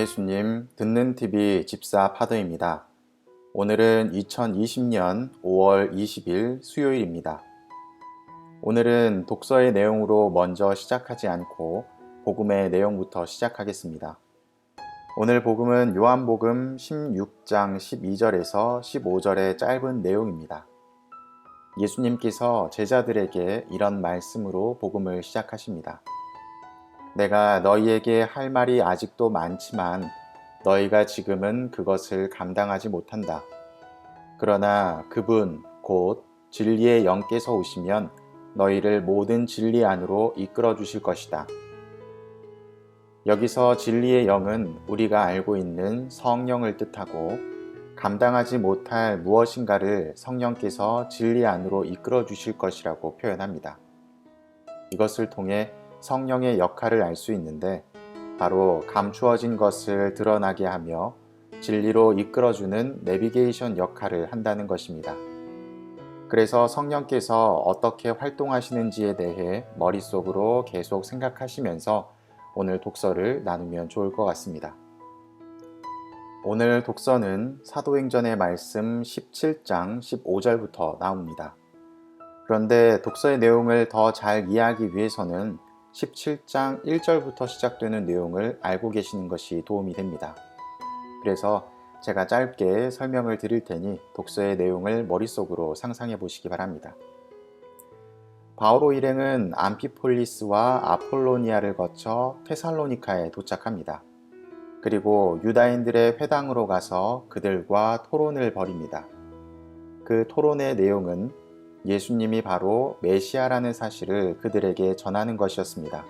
예수님 듣는 TV 집사 파더입니다. 오늘은 2020년 5월 20일 수요일입니다. 오늘은 독서의 내용으로 먼저 시작하지 않고 복음의 내용부터 시작하겠습니다. 오늘 복음은 요한복음 16장 12절에서 15절의 짧은 내용입니다. 예수님께서 제자들에게 이런 말씀으로 복음을 시작하십니다. 내가 너희에게 할 말이 아직도 많지만 너희가 지금은 그것을 감당하지 못한다. 그러나 그분 곧 진리의 영께서 오시면 너희를 모든 진리 안으로 이끌어 주실 것이다. 여기서 진리의 영은 우리가 알고 있는 성령을 뜻하고 감당하지 못할 무엇인가를 성령께서 진리 안으로 이끌어 주실 것이라고 표현합니다. 이것을 통해 성령의 역할을 알 수 있는데 바로 감추어진 것을 드러나게 하며 진리로 이끌어주는 내비게이션 역할을 한다는 것입니다. 그래서 성령께서 어떻게 활동하시는지에 대해 머릿속으로 계속 생각하시면서 오늘 독서를 나누면 좋을 것 같습니다. 오늘 독서는 사도행전의 말씀 17장 15절부터 나옵니다. 그런데 독서의 내용을 더 잘 이해하기 위해서는 17장 1절부터 시작되는 내용을 알고 계시는 것이 도움이 됩니다. 그래서 제가 짧게 설명을 드릴 테니 독서의 내용을 머릿속으로 상상해 보시기 바랍니다. 바오로 일행은 암피폴리스와 아폴로니아를 거쳐 테살로니카에 도착합니다. 그리고 유다인들의 회당으로 가서 그들과 토론을 벌입니다. 그 토론의 내용은 예수님이 바로 메시아라는 사실을 그들에게 전하는 것이었습니다.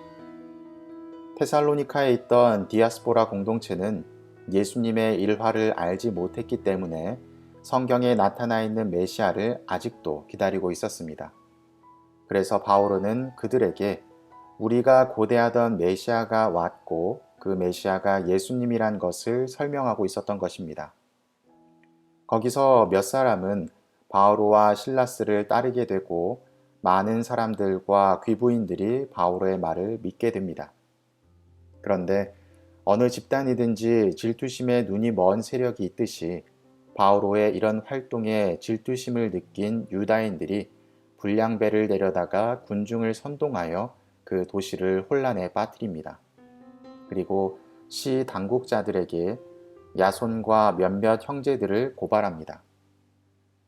테살로니카에 있던 디아스포라 공동체는 예수님의 일화를 알지 못했기 때문에 성경에 나타나 있는 메시아를 아직도 기다리고 있었습니다. 그래서 바오로는 그들에게 우리가 고대하던 메시아가 왔고 그 메시아가 예수님이란 것을 설명하고 있었던 것입니다. 거기서 몇 사람은 바오로와 실라스를 따르게 되고 많은 사람들과 귀부인들이 바오로의 말을 믿게 됩니다. 그런데 어느 집단이든지 질투심에 눈이 먼 세력이 있듯이 바오로의 이런 활동에 질투심을 느낀 유다인들이 불량배를 내려다가 군중을 선동하여 그 도시를 혼란에 빠뜨립니다. 그리고 시 당국자들에게 야손과 몇몇 형제들을 고발합니다.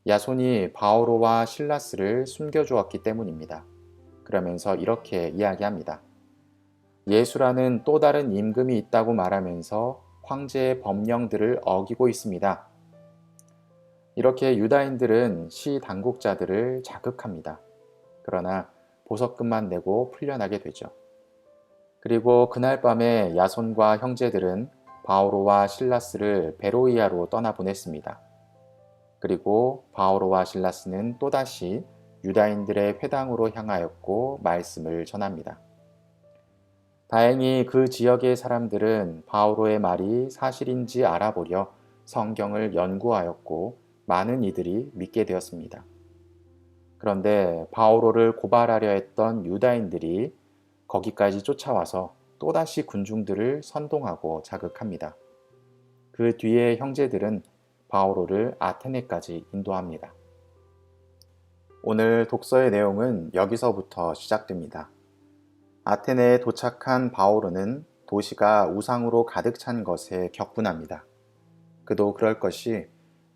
야손이 바오로와 실라스를 숨겨주었기 때문입니다. 그러면서 이렇게 이야기합니다. 예수라는 또 다른 임금이 있다고 말하면서 황제의 법령들을 어기고 있습니다. 이렇게 유다인들은 시 당국자들을 자극합니다. 그러나 보석금만 내고 풀려나게 되죠. 그리고 그날 밤에 야손과 형제들은 바오로와 실라스를 베로이아로 떠나보냈습니다. 그리고 바오로와 실라스는 또다시 유다인들의 회당으로 향하였고 말씀을 전합니다. 다행히 그 지역의 사람들은 바오로의 말이 사실인지 알아보려 성경을 연구하였고 많은 이들이 믿게 되었습니다. 그런데 바오로를 고발하려 했던 유다인들이 거기까지 쫓아와서 또다시 군중들을 선동하고 자극합니다. 그 뒤에 형제들은 바오로를 아테네까지 인도합니다. 오늘 독서의 내용은 여기서부터 시작됩니다. 아테네에 도착한 바오로는 도시가 우상으로 가득 찬 것에 격분합니다. 그도 그럴 것이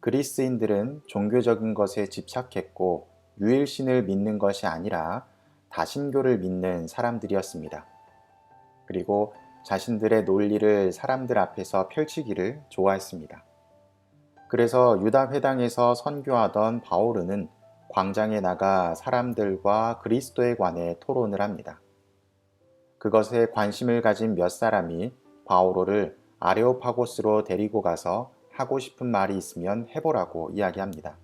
그리스인들은 종교적인 것에 집착했고 유일신을 믿는 것이 아니라 다신교를 믿는 사람들이었습니다. 그리고 자신들의 논리를 사람들 앞에서 펼치기를 좋아했습니다. 그래서 유다 회당에서 선교하던 바오르는 광장에 나가 사람들과 그리스도에 관해 토론을 합니다. 그것에 관심을 가진 몇 사람이 바오로를 아레오파고스로 데리고 가서 하고 싶은 말이 있으면 해보라고 이야기합니다.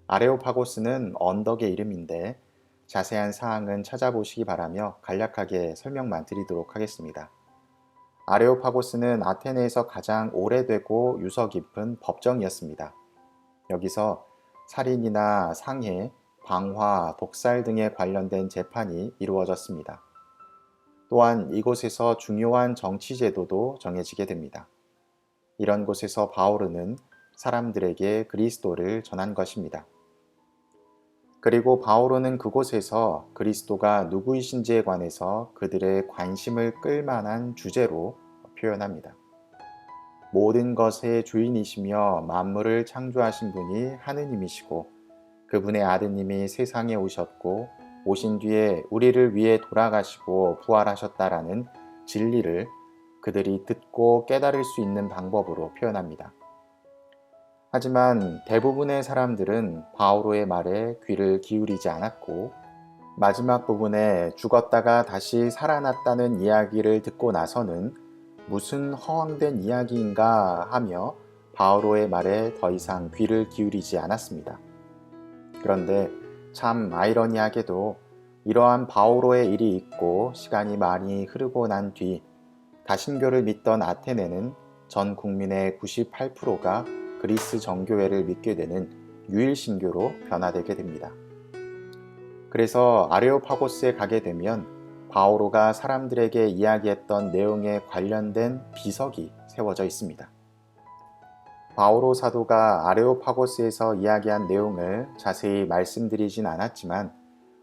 아레오파고스는 언덕의 이름인데 자세한 사항은 찾아보시기 바라며 간략하게 설명만 드리도록 하겠습니다. 아레오파고스는 아테네에서 가장 오래되고 유서 깊은 법정이었습니다. 여기서 살인이나 상해, 방화, 독살 등에 관련된 재판이 이루어졌습니다. 또한 이곳에서 중요한 정치 제도도 정해지게 됩니다. 이런 곳에서 바오르는 사람들에게 그리스도를 전한 것입니다. 그리고 바오로는 그곳에서 그리스도가 누구이신지에 관해서 그들의 관심을 끌만한 주제로 표현합니다. 모든 것의 주인이시며 만물을 창조하신 분이 하느님이시고 그분의 아드님이 세상에 오셨고 오신 뒤에 우리를 위해 돌아가시고 부활하셨다라는 진리를 그들이 듣고 깨달을 수 있는 방법으로 표현합니다. 하지만 대부분의 사람들은 바오로의 말에 귀를 기울이지 않았고 마지막 부분에 죽었다가 다시 살아났다는 이야기를 듣고 나서는 무슨 허황된 이야기인가 하며 바오로의 말에 더 이상 귀를 기울이지 않았습니다. 그런데 참 아이러니하게도 이러한 바오로의 일이 있고 시간이 많이 흐르고 난 뒤 다신교를 믿던 아테네는 전 국민의 98%가 그리스 정교회를 믿게 되는 유일신교로 변화되게 됩니다. 그래서 아레오파고스에 가게 되면 바오로가 사람들에게 이야기했던 내용에 관련된 비석이 세워져 있습니다. 바오로 사도가 아레오파고스에서 이야기한 내용을 자세히 말씀드리진 않았지만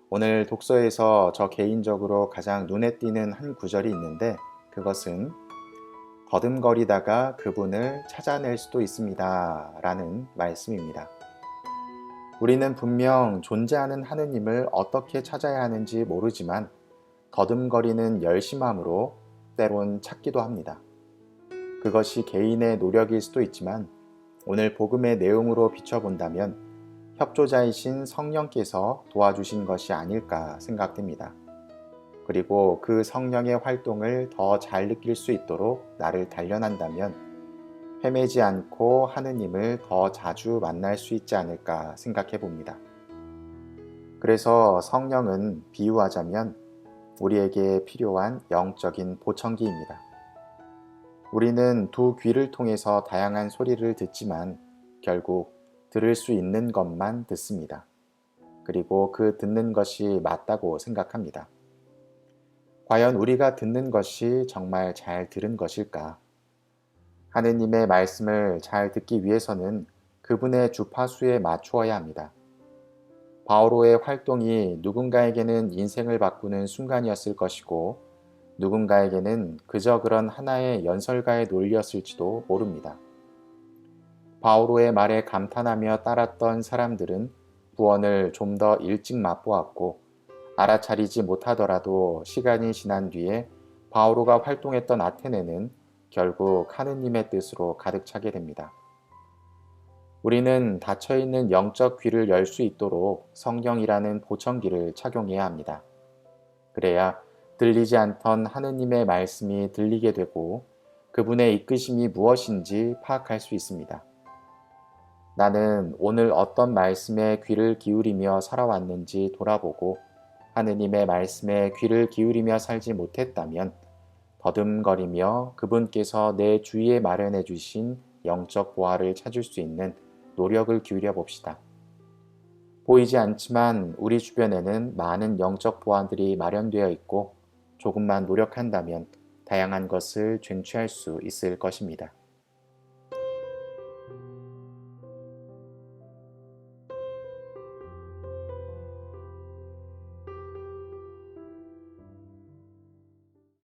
오늘 독서에서 저 개인적으로 가장 눈에 띄는 한 구절이 있는데 그것은 더듬거리다가 그분을 찾아낼 수도 있습니다 라는 말씀입니다. 우리는 분명 존재하는 하느님을 어떻게 찾아야 하는지 모르지만 더듬거리는 열심함으로 때론 찾기도 합니다. 그것이 개인의 노력일 수도 있지만 오늘 복음의 내용으로 비춰본다면 협조자이신 성령께서 도와주신 것이 아닐까 생각됩니다. 그리고 그 성령의 활동을 더 잘 느낄 수 있도록 나를 단련한다면 헤매지 않고 하느님을 더 자주 만날 수 있지 않을까 생각해 봅니다. 그래서 성령은 비유하자면 우리에게 필요한 영적인 보청기입니다. 우리는 두 귀를 통해서 다양한 소리를 듣지만 결국 들을 수 있는 것만 듣습니다. 그리고 그 듣는 것이 맞다고 생각합니다. 과연 우리가 듣는 것이 정말 잘 들은 것일까? 하느님의 말씀을 잘 듣기 위해서는 그분의 주파수에 맞추어야 합니다. 바오로의 활동이 누군가에게는 인생을 바꾸는 순간이었을 것이고 누군가에게는 그저 그런 하나의 연설가의 논리였을지도 모릅니다. 바오로의 말에 감탄하며 따랐던 사람들은 구원을 좀 더 일찍 맛보았고 알아차리지 못하더라도 시간이 지난 뒤에 바오로가 활동했던 아테네는 결국 하느님의 뜻으로 가득 차게 됩니다. 우리는 닫혀있는 영적 귀를 열 수 있도록 성령이라는 보청기를 착용해야 합니다. 그래야 들리지 않던 하느님의 말씀이 들리게 되고 그분의 이끄심이 무엇인지 파악할 수 있습니다. 나는 오늘 어떤 말씀에 귀를 기울이며 살아왔는지 돌아보고 하느님의 말씀에 귀를 기울이며 살지 못했다면 더듬거리며 그분께서 내 주위에 마련해 주신 영적 보화를 찾을 수 있는 노력을 기울여 봅시다. 보이지 않지만 우리 주변에는 많은 영적 보화들이 마련되어 있고 조금만 노력한다면 다양한 것을 쟁취할 수 있을 것입니다.